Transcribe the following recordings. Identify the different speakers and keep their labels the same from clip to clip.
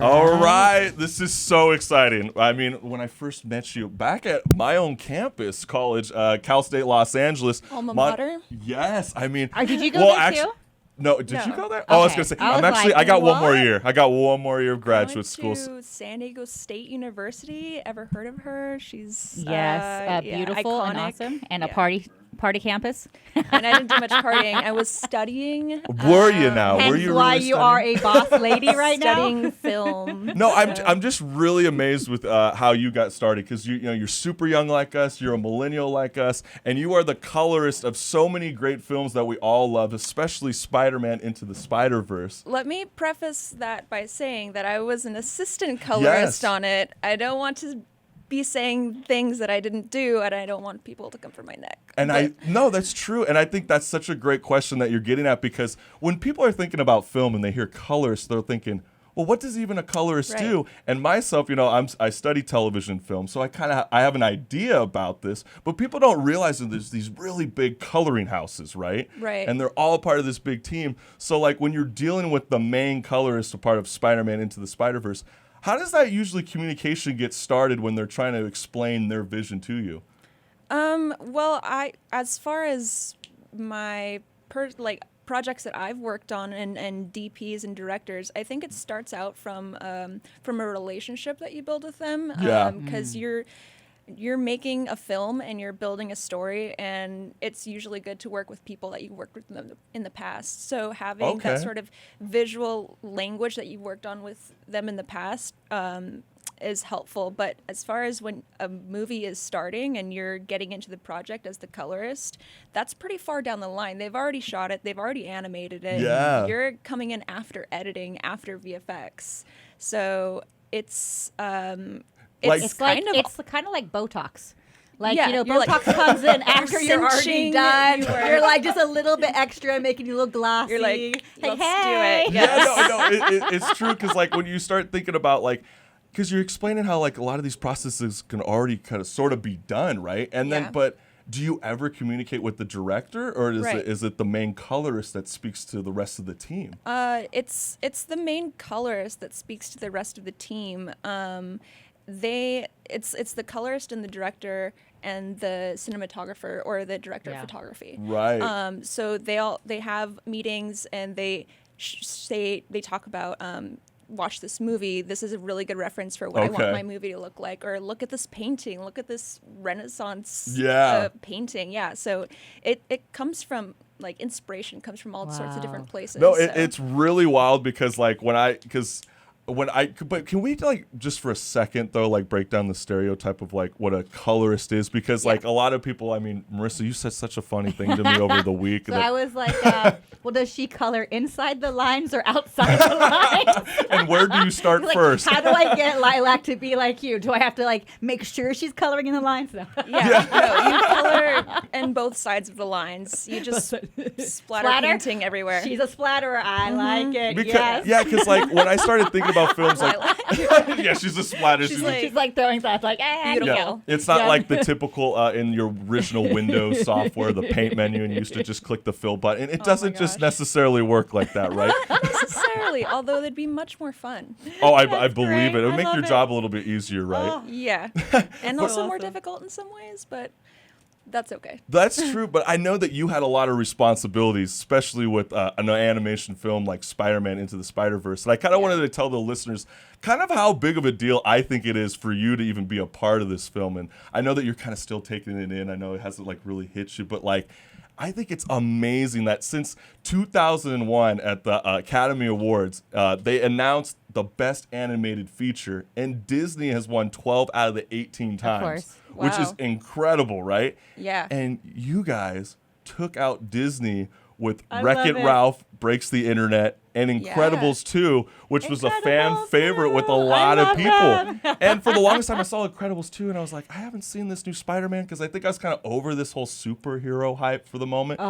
Speaker 1: All right. This is so exciting. I mean, when I first met you back at my own campus, college, Cal State Los Angeles.
Speaker 2: Alma mater?
Speaker 1: Yes. I mean,
Speaker 3: Did you go there too?
Speaker 1: No, did you go there?
Speaker 3: Okay.
Speaker 1: Oh, I was going to say, I got one more
Speaker 2: what?
Speaker 1: year. I got one more year of graduate
Speaker 2: I
Speaker 1: school.
Speaker 2: went to San Diego State University. Ever heard of her? She's
Speaker 3: Beautiful
Speaker 2: iconic.
Speaker 3: and awesome, and a
Speaker 2: Yeah.
Speaker 3: party campus.
Speaker 2: And I didn't do much partying. I was studying.
Speaker 1: Were you now?
Speaker 3: Hence
Speaker 1: Were you
Speaker 3: why
Speaker 1: really
Speaker 3: you
Speaker 1: studying?
Speaker 3: are a boss lady right now.
Speaker 2: Studying film.
Speaker 1: No, I'm just really amazed with how you got started because you're super young like us, you're a millennial like us, and you are the colorist of so many great films that we all love, especially Spider-Man Into the Spider-Verse.
Speaker 2: Let me preface that by saying that I was an assistant colorist on it. I don't want to be saying things that I didn't do, and I don't want people to come for my neck.
Speaker 1: And no, that's true, and I think that's such a great question that you're getting at because when people are thinking about film and they hear colorist, they're thinking, well, what does even a colorist do? And myself, I study television film, so I have an idea about this, but people don't realize that there's these really big coloring houses, right?
Speaker 2: Right.
Speaker 1: And they're all part of this big team. So like when you're dealing with the main colorist, a part of Spider-Man Into the Spider-Verse, how does that usually communication get started when they're trying to explain their vision to you?
Speaker 2: Well, as far as my projects that I've worked on and DPs and directors, I think it starts out from a relationship that you build with them.
Speaker 1: Yeah.
Speaker 2: Because you're making a film and you're building a story, and it's usually good to work with people that you worked with in the past. So having that sort of visual language that you worked on with them in the past is helpful. But as far as when a movie is starting and you're getting into the project as the colorist, that's pretty far down the line. They've already shot it. They've already animated it.
Speaker 1: Yeah.
Speaker 2: You're coming in after editing, after VFX. So it's kind of
Speaker 3: like Botox. Like,
Speaker 2: Yeah, you're like-
Speaker 3: Botox comes in after you're already
Speaker 2: cinching,
Speaker 3: done.
Speaker 2: you're
Speaker 3: like just a little bit extra, making you look glossy.
Speaker 2: You're like,
Speaker 3: hey,
Speaker 2: let's do
Speaker 3: hey.
Speaker 2: it.
Speaker 1: Yeah, it's true because like when you start thinking about like, because you're explaining how like a lot of these processes can already kind of sort of be done, right? And then, but do you ever communicate with the director, or is it the main colorist that speaks to the rest of the team?
Speaker 2: It's the main colorist that speaks to the rest of the team. It's the colorist and the director and the cinematographer or the director of photography.
Speaker 1: Right.
Speaker 2: So they have meetings and they talk about watch this movie. This is a really good reference for what I want my movie to look like. Or look at this painting. Look at this Renaissance painting. Yeah. So it comes from like inspiration comes from all sorts of different places.
Speaker 1: No, it's really wild because like but can we like just for a second though like break down the stereotype of like what a colorist is, because like a lot of people, I mean, Marissa, you said such a funny thing to me over the week.
Speaker 3: So I was like, well, does she color inside the lines or outside the lines?
Speaker 1: And where do you start
Speaker 3: Like,
Speaker 1: first?
Speaker 3: how do I get Lilac to be like you? Do I have to like make sure she's coloring in the lines? No.
Speaker 2: No, you color in both sides of the lines. You just splatter painting everywhere.
Speaker 3: She's a splatterer. I like it.
Speaker 1: Because,
Speaker 3: yes.
Speaker 1: because like when I started thinking about films, like yeah, she's a splatter.
Speaker 2: She's
Speaker 3: She's like throwing stuff like,
Speaker 2: beautiful.
Speaker 1: Yeah, it's not like the typical in your original Windows software, the paint menu, and you used to just click the fill button. It doesn't just necessarily work like that, right?
Speaker 2: Not necessarily, although they'd be much more fun.
Speaker 1: Oh, I believe
Speaker 3: great.
Speaker 1: it. It would
Speaker 3: I
Speaker 1: make
Speaker 3: love
Speaker 1: your
Speaker 3: it.
Speaker 1: job a little bit easier, right?
Speaker 2: Yeah. And also more
Speaker 3: awesome.
Speaker 2: difficult in some ways, but that's okay.
Speaker 1: That's true, but I know that you had a lot of responsibilities, especially with an animation film like Spider-Man Into the Spider-Verse. And I kind of wanted to tell the listeners kind of how big of a deal I think it is for you to even be a part of this film. And I know that you're kind of still taking it in. I know it hasn't like really hit you, but like I think it's amazing that since 2001 at the Academy Awards, they announced the best animated feature, and Disney has won 12 out of the 18 times,
Speaker 3: course.
Speaker 1: which is
Speaker 2: Wow.
Speaker 1: incredible, right?
Speaker 2: Yeah.
Speaker 1: And you guys took out Disney with
Speaker 3: I
Speaker 1: Wreck-It
Speaker 3: love it.
Speaker 1: Ralph Breaks the Internet and Incredibles 2, which was a fan favorite with a lot of people. And for the longest time, I saw Incredibles 2, and I was like, I haven't seen this new Spider-Man, because I think I was kind of over this whole superhero hype for the moment.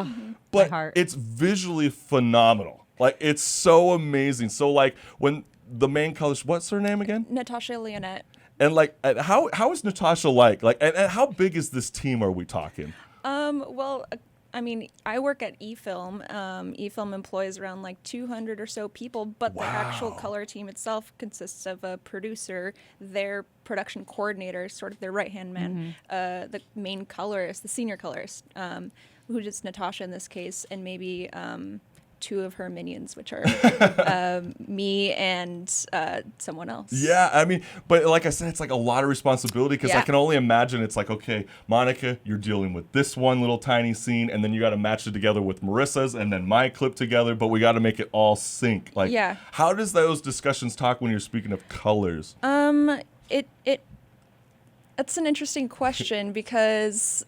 Speaker 1: But
Speaker 3: heart.
Speaker 1: it's visually phenomenal. Like, it's so amazing. So, like, when the main colors, what's her name again?
Speaker 2: Natasha Leonette.
Speaker 1: And, like, how is Natasha like? Like, and how big is this team are we talking?
Speaker 2: Well, I mean, I work at eFilm. eFilm employs around like 200 or so people, but the actual color team itself consists of a producer, their production coordinator, sort of their right-hand man, the main colorist, the senior colorist, who is Natasha in this case, and maybe 2 of her minions, which are me and someone else.
Speaker 1: Yeah, I mean, but like I said, it's like a lot of responsibility because I can only imagine it's like, okay, Monica, you're dealing with this one little tiny scene, and then you got to match it together with Marissa's and then my clip together, but we got to make it all sync. Like, how does those discussions talk when you're speaking of colors?
Speaker 2: That's an interesting question because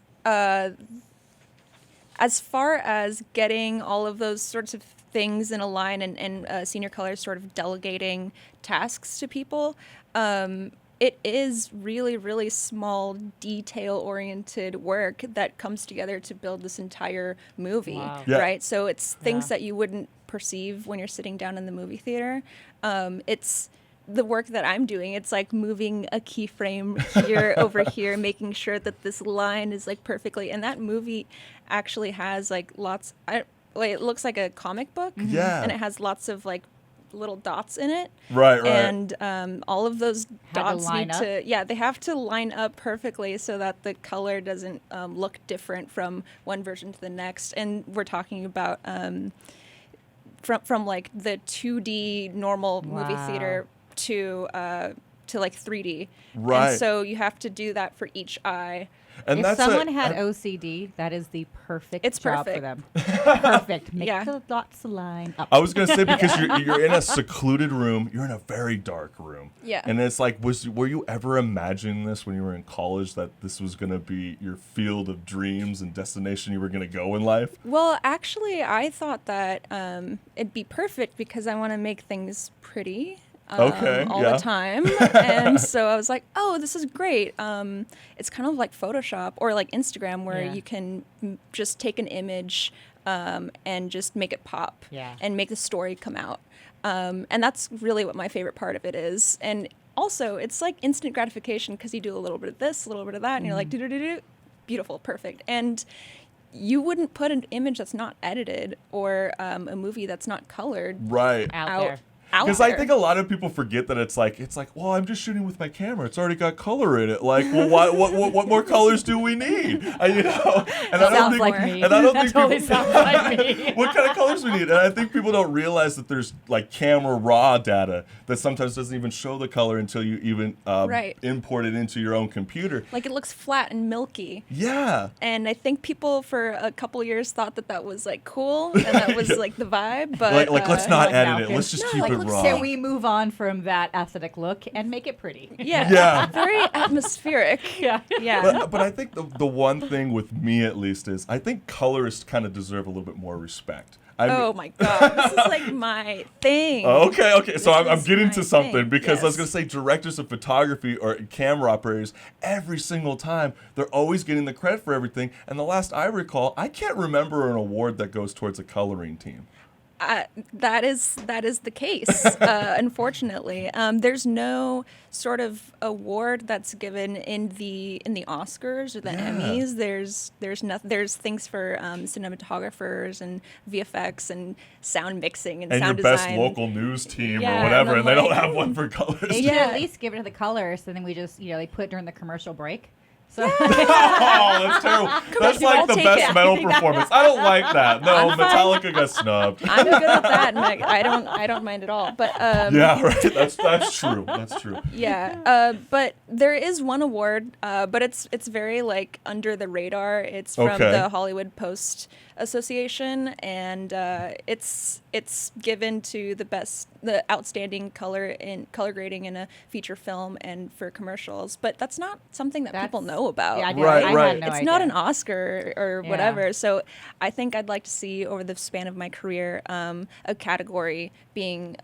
Speaker 2: as far as getting all of those sorts of things in a line and senior colors sort of delegating tasks to people, it is really, really small, detail-oriented work that comes together to build this entire movie, right? So it's things that you wouldn't perceive when you're sitting down in the movie theater. It's the work that I'm doing. It's like moving a keyframe here over here, making sure that this line is like perfectly. And that movie actually has like lots. It looks like a comic book, and it has lots of like little dots in it.
Speaker 1: Right.
Speaker 2: And all of those dots need to, they have to line up perfectly so that the color doesn't look different from one version to the next. And we're talking about from like the 2D normal movie theater to like 3D.
Speaker 1: Right.
Speaker 2: And so you have to do that for each eye.
Speaker 1: And
Speaker 3: if someone had OCD, that is the perfect job for them. Perfect. Make the dots line up.
Speaker 1: I was going to say, because you're in a secluded room, you're in a very dark room.
Speaker 2: Yeah.
Speaker 1: And it's like, were you ever imagining this when you were in college, that this was going to be your field of dreams and destination you were going to go in life?
Speaker 2: Well, actually, I thought that it'd be perfect because I want to make things pretty. All the time. And so I was like, oh, this is great. It's kind of like Photoshop or like Instagram where you can just take an image and just make it pop and make the story come out. And that's really what my favorite part of it is. And also, it's like instant gratification because you do a little bit of this, a little bit of that, and you're like, do-do-do-do, beautiful, perfect. And you wouldn't put an image that's not edited or a movie that's not colored
Speaker 3: out there.
Speaker 1: Because I think a lot of people forget that it's like, well, I'm just shooting with my camera. It's already got color in it. Like, well, what more colors do we need? And
Speaker 3: I don't think sounds like me.
Speaker 1: What kind of colors we need? And I think people don't realize that there's like camera raw data that sometimes doesn't even show the color until you even import it into your own computer.
Speaker 2: Like it looks flat and milky.
Speaker 1: Yeah.
Speaker 2: And I think people for a couple years thought that was like cool and that was like the vibe. But
Speaker 1: like let's not edit it. Let's just keep it raw.
Speaker 3: Can we move on from that aesthetic look and make it pretty?
Speaker 2: Yeah. Very atmospheric.
Speaker 3: Yeah.
Speaker 1: But I think the one thing with me at least is I think colorists kind of deserve a little bit more respect.
Speaker 2: Oh my God, this is like my thing.
Speaker 1: Okay. So I'm getting to something because I was
Speaker 2: Yes.
Speaker 1: going to say directors of photography or camera operators, every single time, they're always getting the credit for everything. And the last I recall, I can't remember an award that goes towards a coloring team.
Speaker 2: That is the case. Unfortunately, there's no sort of award that's given in the Oscars or the Emmys. There's nothing. There's things for cinematographers and VFX and sound mixing and sound
Speaker 1: your
Speaker 2: design.
Speaker 1: best local news team or whatever, and they don't have one for colors.
Speaker 3: They should at least give it to the colorists, and then we just they put it during the commercial break. So
Speaker 1: Oh, that's terrible. That's like the best metal performance. I don't like that. No, Metallica got snubbed.
Speaker 2: I'm good at that, and I don't mind at all. But
Speaker 1: yeah, right. That's true. That's true.
Speaker 2: Yeah, but there is one award, but it's very like under the radar. It's from the Hollywood Post Association, and it's given to the outstanding color grading in a feature film and for commercials. But that's not something that people know about.
Speaker 3: Yeah,
Speaker 1: Right.
Speaker 3: I had no
Speaker 2: It's
Speaker 3: idea.
Speaker 2: not an Oscar or whatever. So I think I'd like to see over the span of my career a category being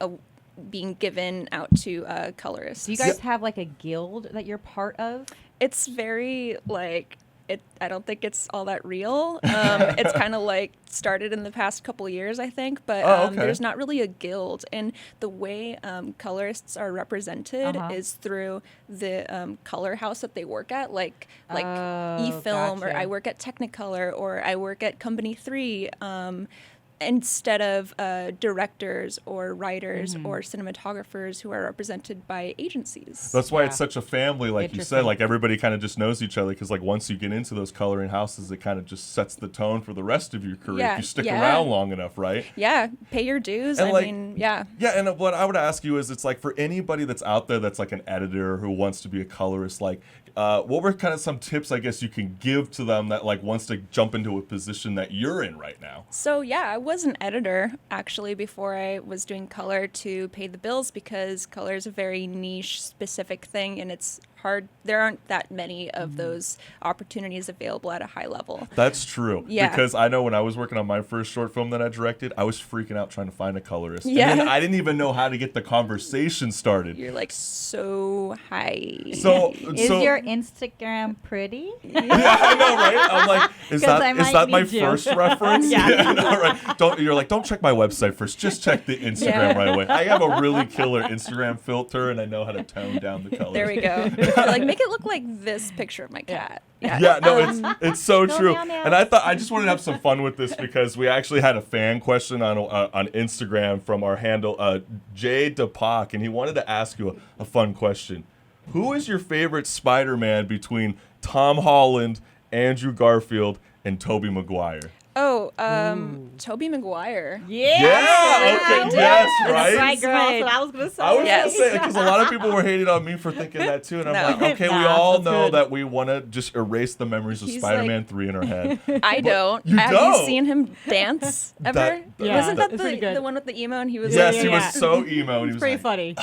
Speaker 2: given out to colorists.
Speaker 3: Do you guys have like a guild that you're part of?
Speaker 2: It's very like I don't think it's all that real. It's kind of like started in the past couple years, I think, but there's not really a guild. And the way colorists are represented is through the color house that they work at, like eFilm, or I work at Technicolor, or I work at Company 3. Instead of directors or writers or cinematographers who are represented by agencies.
Speaker 1: That's why it's such a family, like you said. Like everybody kind of just knows each other, because like once you get into those coloring houses, it kind of just sets the tone for the rest of your career if you stick around long enough, right?
Speaker 2: Yeah, pay your dues.
Speaker 1: And
Speaker 2: Yeah,
Speaker 1: and what I would ask you is, it's like for anybody that's out there that's like an editor who wants to be a colorist, like what were kind of some tips, I guess, you can give to them that like wants to jump into a position that you're in right now?
Speaker 2: So I was an editor actually before I was doing color to pay the bills, because color is a very niche, specific thing, and it's hard. There aren't that many of those opportunities available at a high level.
Speaker 1: That's true.
Speaker 2: Yeah.
Speaker 1: Because I know when I was working on my first short film that I directed, I was freaking out trying to find a colorist.
Speaker 2: Yeah.
Speaker 1: And then I didn't even know how to get the conversation started.
Speaker 2: You're like so high.
Speaker 1: So
Speaker 3: is your Instagram pretty?
Speaker 1: Yeah, I know, right? I'm like, is that my first reference?
Speaker 3: Yeah.
Speaker 1: I know, right? Don't check my website first. Just check the Instagram right away. I have a really killer Instagram filter, and I know how to tone down the colors.
Speaker 2: There we go. Like, make it look like this picture of my cat.
Speaker 1: Yeah, no, it's so true.
Speaker 3: Meow, meow.
Speaker 1: And I just wanted to have some fun with this, because we actually had a fan question on Instagram from our handle, Jay DePac, and he wanted to ask you a fun question. Who is your favorite Spider-Man between Tom Holland, Andrew Garfield, and Tobey Maguire?
Speaker 2: Oh, Tobey Maguire.
Speaker 1: Yeah, okay, yes, right?
Speaker 3: That's right, girl. That's what I was going to say.
Speaker 1: I was going to say, because a lot of people were hating on me for thinking that too, and I'm like, okay, we all know that we want to just erase the memories of Spider-Man 3 in our head.
Speaker 2: I don't.
Speaker 1: Have
Speaker 2: you seen him dance ever? Wasn't that
Speaker 3: the
Speaker 2: one with the emo, and he was
Speaker 1: Yes,
Speaker 2: like,
Speaker 1: he was so emo. And he was
Speaker 3: pretty
Speaker 1: like,
Speaker 3: funny.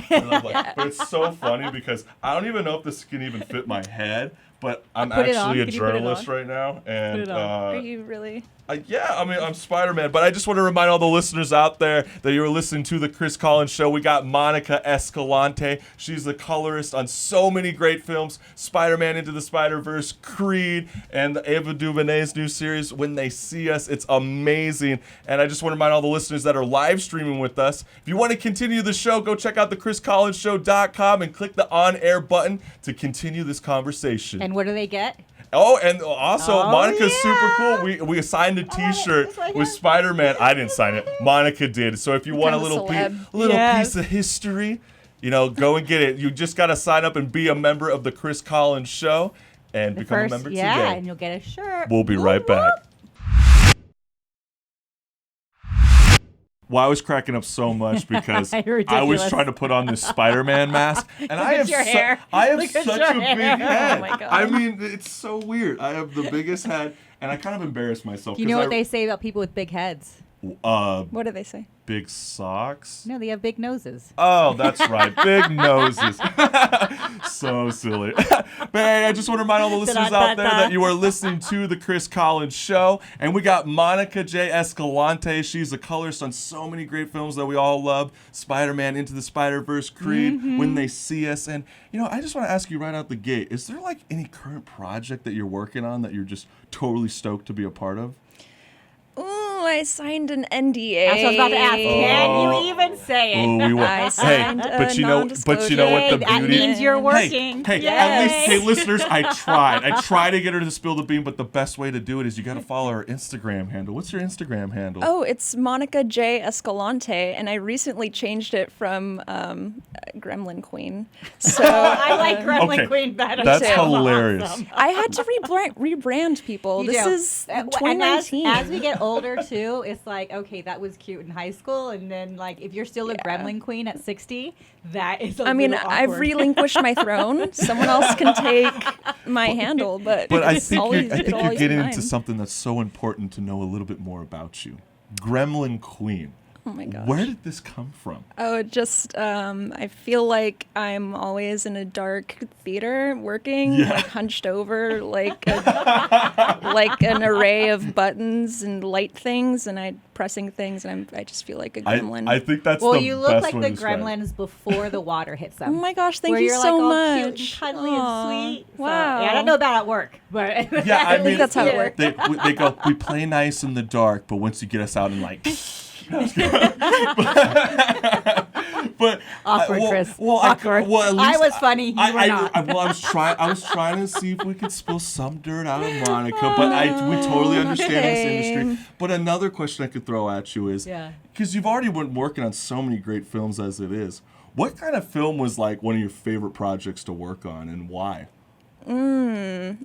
Speaker 1: But it's so funny, because I don't even know if this can even fit my head, but I'm actually a journalist right now, and
Speaker 2: are you really?
Speaker 1: Yeah, I mean, I'm Spider-Man, but I just want to remind all the listeners out there that you're listening to the Chris Collins Show. We got Monica Escalante. She's the colorist on so many great films: Spider-Man Into the Spider-Verse, Creed, and the Ava DuVernay's new series, When They See Us. It's amazing. And I just want to remind all the listeners that are live streaming with us, if you want to continue the show, go check out thechriscollinsshow.com and click the on-air button to continue this conversation.
Speaker 3: And what do they get?
Speaker 1: Oh, and also Monica's super cool. We assigned a T-shirt with Spider-Man. I didn't sign it. Monica did. So if you want a little piece of history, go and get it. You just got to sign up and be a member of the Chris Collins Show and become a member today.
Speaker 3: Yeah, and you'll get a shirt.
Speaker 1: We'll be right back. Well, I was cracking up so much because I was trying to put on this Spider-Man mask, and I have such a big head.
Speaker 2: Oh my God.
Speaker 1: I mean, it's so weird. I have the biggest head, and I kind of embarrass myself.
Speaker 3: You know what they say about people with big heads?
Speaker 2: What do they say?
Speaker 1: Big socks?
Speaker 3: No, they have big noses.
Speaker 1: Oh, that's right. Big noses. So silly. But hey, I just want to remind all the listeners out there that you are listening to The Chris Collins Show. And we got Monica J. Escalante. She's a colorist on so many great films that we all love. Spider-Man, Into the Spider-Verse, Creed, When They See Us. And, I just want to ask you right out the gate, is there like any current project that you're working on that you're just totally stoked to be a part of?
Speaker 2: Ooh, I signed an NDA.
Speaker 3: That's what I was about to ask. Can you even say it?
Speaker 1: Ooh,
Speaker 2: I signed
Speaker 1: but you know what the
Speaker 3: that
Speaker 1: beauty
Speaker 3: means you're working.
Speaker 1: Hey, at least, listeners, I tried to get her to spill the bean, but the best way to do it is you got to follow her Instagram handle. What's your Instagram handle?
Speaker 2: Oh, it's Monica J. Escalante, and I recently changed it from Gremlin Queen. So
Speaker 3: I like Gremlin Queen better.
Speaker 1: That's hilarious.
Speaker 3: Awesome.
Speaker 2: I had to rebrand people. This is 2019.
Speaker 3: And as we get older too, it's like, okay, that was cute in high school, and then like if you're still a Gremlin Queen at 60, that is little awkward.
Speaker 2: I've relinquished my throne. Someone else can take my handle, but
Speaker 1: I think you're getting into something that's so important to know a little bit more about you. Gremlin Queen.
Speaker 2: Oh my gosh.
Speaker 1: Where did this come from?
Speaker 2: Oh, just I feel like I'm always in a dark theater working, like hunched over, like like an array of buttons and light things, and I'm pressing things, and I just feel like a gremlin.
Speaker 1: I think that's
Speaker 3: well,
Speaker 1: the
Speaker 3: you look
Speaker 1: best
Speaker 3: like
Speaker 1: way
Speaker 3: the
Speaker 1: to describe it.
Speaker 3: gremlins before the water hits them.
Speaker 2: Oh my gosh, thank
Speaker 3: where
Speaker 2: you
Speaker 3: you're
Speaker 2: so
Speaker 3: like all
Speaker 2: much.
Speaker 3: cute and cuddly
Speaker 2: Aw,
Speaker 3: and sweet. So,
Speaker 2: wow.
Speaker 3: yeah, I don't know about at work, but
Speaker 1: Yeah, I
Speaker 2: think
Speaker 1: mean,
Speaker 2: that's how it works.
Speaker 1: They go, we play nice in the dark, but once you get us out in like. But
Speaker 3: awkward, Chris.
Speaker 1: Awkward. At least
Speaker 3: I was funny. You were not.
Speaker 1: I was trying to see if we could spill some dirt out of Monica, but we totally understand this industry. But another question I could throw at you is, because you've already been working on so many great films as it is, what kind of film was like one of your favorite projects to work on, and why?
Speaker 2: You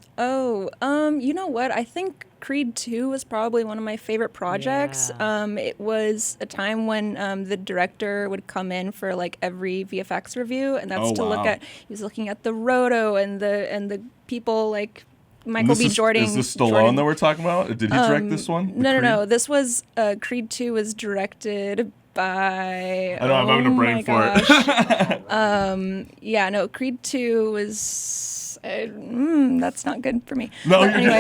Speaker 2: know what? I think Creed 2 was probably one of my favorite projects.
Speaker 3: Yeah.
Speaker 2: It was a time when the director would come in for like every VFX review, and that's look at. He was looking at the roto and the people like Michael B. Jordan.
Speaker 1: Is this Stallone that we're talking about? Did he direct this one?
Speaker 2: No. This was Creed 2 was directed by.
Speaker 1: I know I'm having a brain for
Speaker 2: it. Creed 2 was. That's not good for me.
Speaker 1: No,
Speaker 2: but anyway,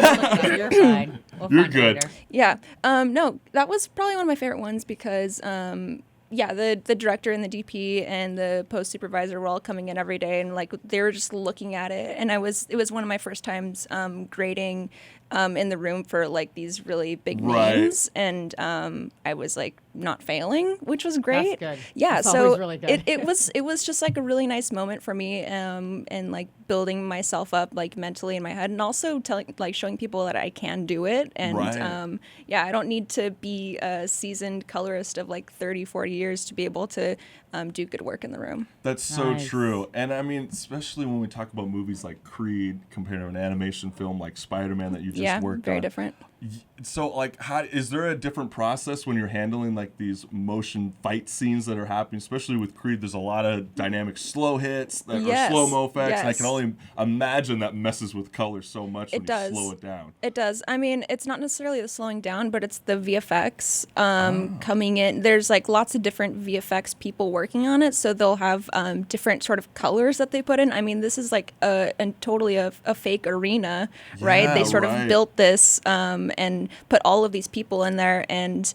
Speaker 3: you're fine.
Speaker 1: You're good.
Speaker 3: Later.
Speaker 2: Yeah. No, that was probably one of my favorite ones because, the director and the DP and the post supervisor were all coming in every day and like they were just looking at it. And it was one of my first times grading in the room for like these really big names, and I was like not failing, which was great.
Speaker 3: That's good.
Speaker 2: Yeah,
Speaker 3: That's
Speaker 2: so
Speaker 3: always really good.
Speaker 2: it was just like a really nice moment for me, and like building myself up like mentally in my head, and also showing people that I can do it. And I don't need to be a seasoned colorist of like 30, 40 years to be able to do good work in the room.
Speaker 1: That's so true. And I mean, especially when we talk about movies like Creed compared to an animation film like Spider-Man that you just worked on.
Speaker 2: Very different.
Speaker 1: So, like, is there a different process when you're handling like these motion fight scenes that are happening? Especially with Creed, there's a lot of dynamic slow hits that are slow-mo effects. And I can only imagine that messes with color so much when you slow it down.
Speaker 2: It does. I mean, it's not necessarily the slowing down, but it's the VFX coming in. There's like lots of different VFX people working on it, so they'll have different sort of colors that they put in. I mean, this is like totally a fake arena, right? They sort of built this and put all of these people in there, and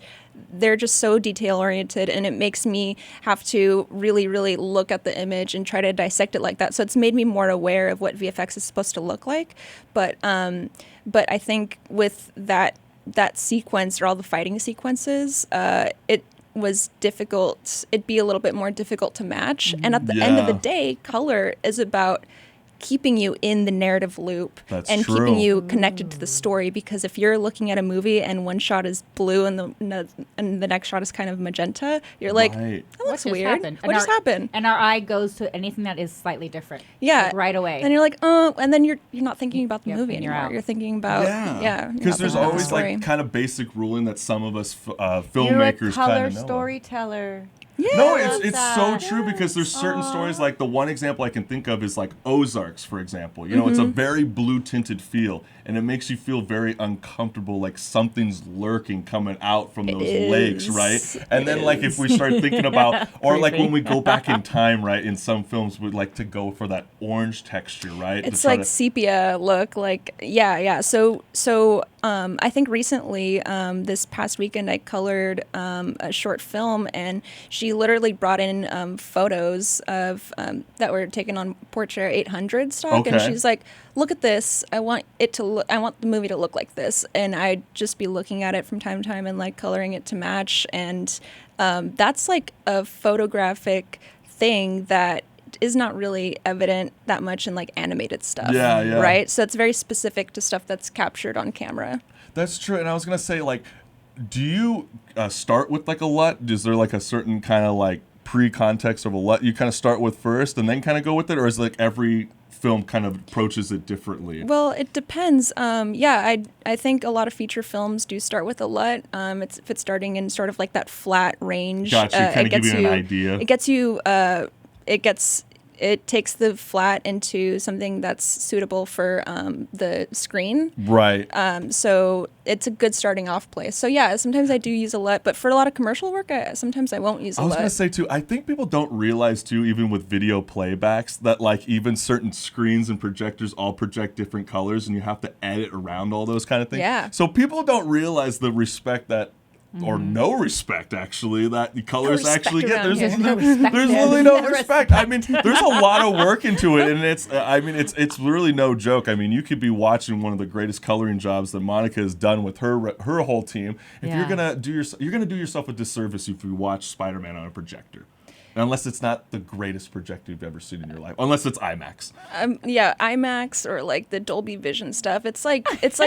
Speaker 2: they're just so detail oriented, and it makes me have to really, really look at the image and try to dissect it like that. So it's made me more aware of what VFX is supposed to look like. But I think with that sequence, or all the fighting sequences, it was difficult. It'd be a little bit more difficult to match. And at the end of the day, color is about keeping you in the narrative loop keeping you connected to the story, because if you're looking at a movie and one shot is blue and the next shot is kind of magenta, you're like, that looks weird. What just happened?
Speaker 3: And our eye goes to anything that is slightly different.
Speaker 2: Yeah,
Speaker 3: like right away.
Speaker 2: And you're like, oh, and then you're not thinking about the movie
Speaker 3: anymore.
Speaker 2: anymore. You're thinking about
Speaker 1: because there's always like kind of basic ruling that some of us filmmakers
Speaker 3: you're a color
Speaker 1: kind of know.
Speaker 3: storyteller.
Speaker 2: Yeah,
Speaker 1: no, it's so true, because there's certain stories, like the one example I can think of is like Ozarks, for example. You know, it's a very blue tinted feel, and it makes you feel very uncomfortable, like something's lurking coming out from those lakes, right? And then like if we start thinking about, or like when we go back in time, right, in some films we'd like to go for that orange texture, right?
Speaker 2: It's like sepia look, like So I think recently, this past weekend, I colored a short film, and she literally brought in photos of that were taken on Portrait 800 stock, and she's like, "Look at this! I want the movie to look like this." And I'd just be looking at it from time to time and like coloring it to match, and that's like a photographic thing that is not really evident that much in like animated stuff.
Speaker 1: Yeah.
Speaker 2: Right? So it's very specific to stuff that's captured on camera.
Speaker 1: That's true. And I was going to say, like, do you start with like a LUT? Is there like a certain kind of like pre-context of a LUT you kind of start with first and then kind of go with it? Or is it like every film kind of approaches it differently?
Speaker 2: Well, it depends. I think a lot of feature films do start with a LUT. If it's starting in sort of like that flat range.
Speaker 1: Gotcha. Kind of give you an idea.
Speaker 2: It gets you... it takes the flat into something that's suitable for the screen.
Speaker 1: Right.
Speaker 2: So it's a good starting off place. So yeah, sometimes I do use a LUT, but for a lot of commercial work, sometimes I won't use a
Speaker 1: I was
Speaker 2: LUT.
Speaker 1: going to say, too, I think people don't realize, too, even with video playbacks, that, like, even certain screens and projectors all project different colors, and you have to edit around all those kind of things.
Speaker 2: Yeah.
Speaker 1: So people don't realize the respect that, or no respect, actually, that the colors
Speaker 2: respect
Speaker 1: actually get.
Speaker 2: around
Speaker 1: There's,
Speaker 2: here.
Speaker 1: there's really no respect. I mean, there's a lot of work into it, and it's really no joke. I mean, you could be watching one of the greatest coloring jobs that Monica has done with her whole team. If you're gonna do yourself a disservice if you watch Spider-Man on a projector. Unless it's not the greatest projector you've ever seen in your life. Unless it's IMAX.
Speaker 2: Yeah, IMAX or like the Dolby Vision stuff. It's like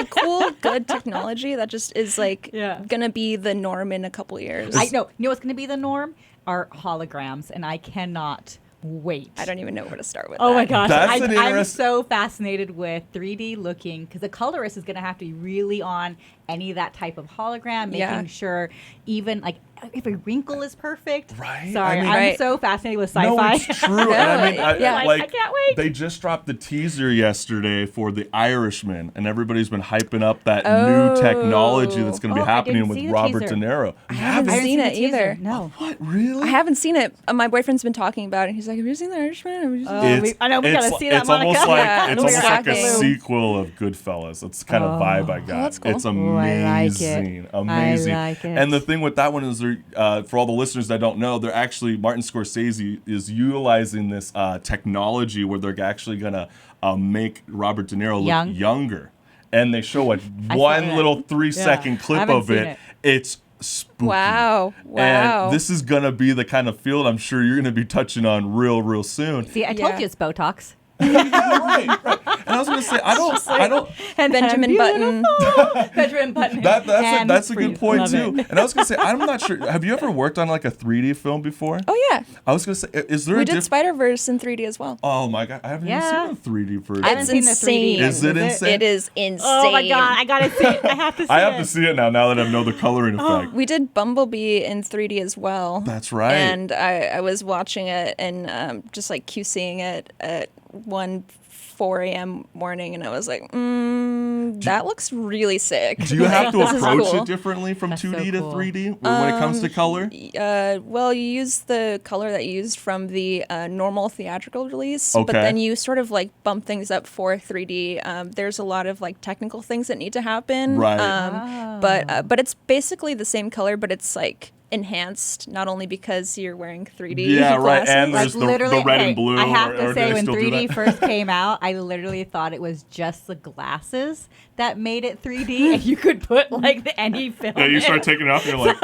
Speaker 2: cool, good technology that just is like gonna be the norm in a couple years.
Speaker 3: I know. You know what's gonna be the norm? Are holograms, and I cannot wait.
Speaker 2: I don't even know where to start with.
Speaker 3: Oh
Speaker 2: that.
Speaker 3: my gosh, I'm
Speaker 1: interest-
Speaker 3: so fascinated with 3D looking because the colorist is gonna have to be really on any of that type of hologram, making sure even like if a wrinkle is perfect.
Speaker 1: Right.
Speaker 3: Sorry,
Speaker 1: I mean,
Speaker 3: I'm so fascinated with sci-fi.
Speaker 1: No, it's true. And I mean,
Speaker 3: I can't wait.
Speaker 1: They just dropped the teaser yesterday for The Irishman, and everybody's been hyping up that new technology that's going to be happening with Robert De Niro.
Speaker 2: I haven't seen it either.
Speaker 3: No.
Speaker 1: What, really?
Speaker 2: I haven't seen it. My boyfriend's been talking about it. He's like, "Have you seen The Irishman?"
Speaker 3: I know we gotta see that,
Speaker 1: It's almost
Speaker 3: Monica.
Speaker 1: like
Speaker 2: Yeah,
Speaker 1: it's almost like a
Speaker 2: tracking.
Speaker 1: sequel of Goodfellas. It's the kind of vibe I got.
Speaker 2: that's cool.
Speaker 1: It's
Speaker 3: I like
Speaker 1: amazing,
Speaker 3: it.
Speaker 1: amazing.
Speaker 3: I like it.
Speaker 1: And the thing with that one is, for all the listeners that don't know, they're actually Martin Scorsese is utilizing this technology where they're actually gonna make Robert De Niro look younger, and they show one little 3-second clip
Speaker 3: haven't
Speaker 1: of
Speaker 3: seen
Speaker 1: it.
Speaker 3: it.
Speaker 1: It's spooky.
Speaker 2: Wow.
Speaker 1: And this is gonna be the kind of field I'm sure you're gonna be touching on real soon.
Speaker 3: See, I told you it's Botox.
Speaker 1: Yeah, right. And I was gonna say, I don't.
Speaker 3: And
Speaker 2: Benjamin Button.
Speaker 3: Benjamin Button.
Speaker 1: That's a good point
Speaker 3: Love
Speaker 1: too.
Speaker 3: it.
Speaker 1: And I was gonna say, I'm not sure. Have you ever worked on like a 3D film before?
Speaker 2: Oh yeah,
Speaker 1: I was gonna say, is there
Speaker 2: we
Speaker 1: a
Speaker 2: did Spider-Verse in 3D as well.
Speaker 1: Oh my god, I haven't even seen a 3D version.
Speaker 3: I haven't seen the 3D.
Speaker 1: Is it insane?
Speaker 2: It is insane.
Speaker 3: Oh my god, I gotta see it. I have to see it.
Speaker 1: I have to see it now that I know the coloring effect.
Speaker 2: We did Bumblebee in 3D as well.
Speaker 1: That's right.
Speaker 2: And I was watching it and just like QCing it at 4 a.m. morning, and I was like, that looks really sick.
Speaker 1: Do you have to
Speaker 2: This is
Speaker 1: approach
Speaker 2: cool.
Speaker 1: it differently from
Speaker 3: That's
Speaker 1: 2D
Speaker 3: so
Speaker 1: to
Speaker 3: cool.
Speaker 1: 3D when it comes to color?
Speaker 2: Well, you use the color that you used from the normal theatrical release,
Speaker 1: Okay.
Speaker 2: but then you sort of like bump things up for 3D. There's a lot of like technical things that need to happen.
Speaker 1: Right.
Speaker 2: But it's basically the same color, but it's like enhanced, not only because you're wearing 3D
Speaker 1: Yeah, right,
Speaker 2: glasses.
Speaker 1: and there's the red and blue.
Speaker 3: I have
Speaker 1: or
Speaker 3: to
Speaker 1: do
Speaker 3: say,
Speaker 1: they
Speaker 3: when
Speaker 1: still do
Speaker 3: 3D
Speaker 1: that?
Speaker 3: first came out, I literally thought it was just the glasses that made it 3D, and you could put like any film.
Speaker 1: Yeah, you
Speaker 3: in
Speaker 1: start
Speaker 3: it.
Speaker 1: taking it off, and you're like,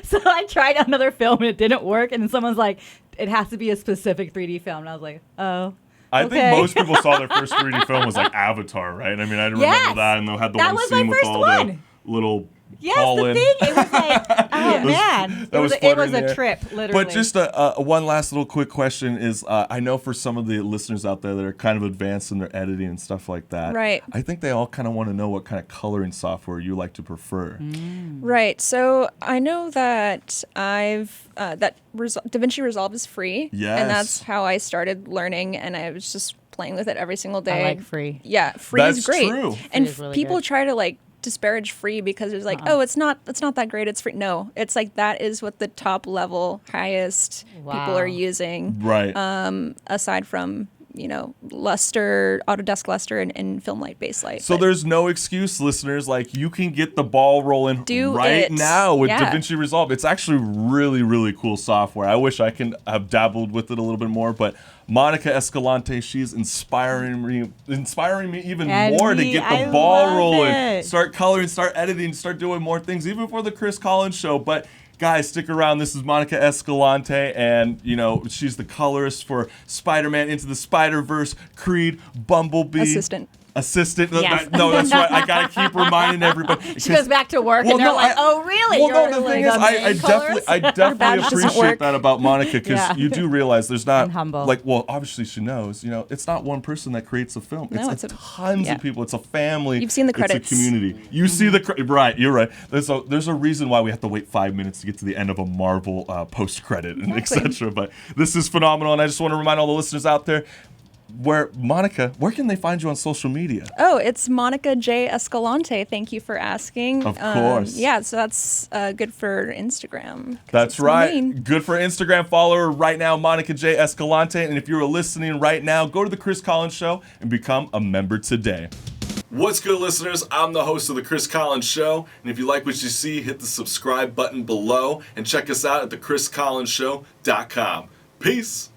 Speaker 3: So I tried another film and it didn't work, and then someone's like, "It has to be a specific 3D film," and I was like, "Oh."
Speaker 1: I
Speaker 3: Okay.
Speaker 1: think most people saw their first 3D film was like Avatar, right? I mean, I remember
Speaker 3: Yes!
Speaker 1: that, and they had the
Speaker 3: That
Speaker 1: one
Speaker 3: was my
Speaker 1: scene with
Speaker 3: first
Speaker 1: all
Speaker 3: one.
Speaker 1: the little
Speaker 3: Yes,
Speaker 1: pollen.
Speaker 3: the thing. It was like, oh man,
Speaker 1: that was
Speaker 3: it was
Speaker 1: fluttering
Speaker 3: a
Speaker 1: there.
Speaker 3: trip, literally.
Speaker 1: But just one last little quick question is, I know for some of the listeners out there that are kind of advanced in their editing and stuff like that,
Speaker 2: Right.
Speaker 1: I think they all kind of want to know what kind of coloring software you like to prefer.
Speaker 2: Right. So I know that DaVinci Resolve is free.
Speaker 1: Yes.
Speaker 2: And that's how I started learning, and I was just playing with it every single day.
Speaker 3: I like free.
Speaker 2: Yeah, free
Speaker 1: That's
Speaker 2: is great.
Speaker 1: true.
Speaker 2: And
Speaker 3: Free is really
Speaker 2: people
Speaker 3: good.
Speaker 2: try to like disparage free because it's like, oh, it's not that great. It's free. No, it's like that is what the top level, highest people
Speaker 3: Wow.
Speaker 2: are using.
Speaker 1: Right.
Speaker 2: Aside from luster, Autodesk luster, and Filmlight Baselight.
Speaker 1: So
Speaker 2: But
Speaker 1: there's no excuse, listeners. Like, you can get the ball rolling
Speaker 2: Do
Speaker 1: right
Speaker 2: it.
Speaker 1: now with
Speaker 2: Yeah.
Speaker 1: DaVinci Resolve. It's actually really, really cool software. I wish I can have dabbled with it a little bit more, but Monica Escalante, she's inspiring me even
Speaker 3: And
Speaker 1: more to
Speaker 3: me,
Speaker 1: get the
Speaker 3: I
Speaker 1: ball
Speaker 3: love
Speaker 1: rolling.
Speaker 3: it.
Speaker 1: Start coloring, start editing, start doing more things, even for the Chris Collins show. But guys, stick around. This is Monica Escalante, and she's the colorist for Spider-Man Into the Spider-Verse, Creed, Bumblebee.
Speaker 2: assistant.
Speaker 1: assistant.
Speaker 3: Yes.
Speaker 1: No, that's right. I gotta keep reminding everybody.
Speaker 3: She goes back to work, and they're like, "Oh, really?"
Speaker 1: Well, no, the thing is, I definitely
Speaker 2: badge doesn't
Speaker 1: appreciate
Speaker 2: work.
Speaker 1: that about Monica, because
Speaker 3: Yeah.
Speaker 1: you do realize there's not
Speaker 3: I'm humble.
Speaker 1: like, well, obviously she knows, it's not one person that creates a film.
Speaker 2: No,
Speaker 1: it's tons of people. It's a family.
Speaker 2: You've seen the credits.
Speaker 1: It's a community. You see the right. You're right. There's a reason why we have to wait 5 minutes to get to the end of a Marvel post credit and etc. But this is phenomenal, and I just want to remind all the listeners out there. Monica, where can they find you on social media?
Speaker 2: Oh, it's Monica J. Escalante. Thank you for asking.
Speaker 1: Of course.
Speaker 2: Yeah, so that's good for Instagram. 'Cause
Speaker 1: That's
Speaker 2: it's my
Speaker 1: right.
Speaker 2: main.
Speaker 1: Good for Instagram follower right now, Monica J. Escalante. And if you're listening right now, go to the Chris Collins Show and become a member today. What's good, listeners? I'm the host of the Chris Collins Show. And if you like what you see, hit the subscribe button below and check us out at thechriscollinsshow.com. Peace.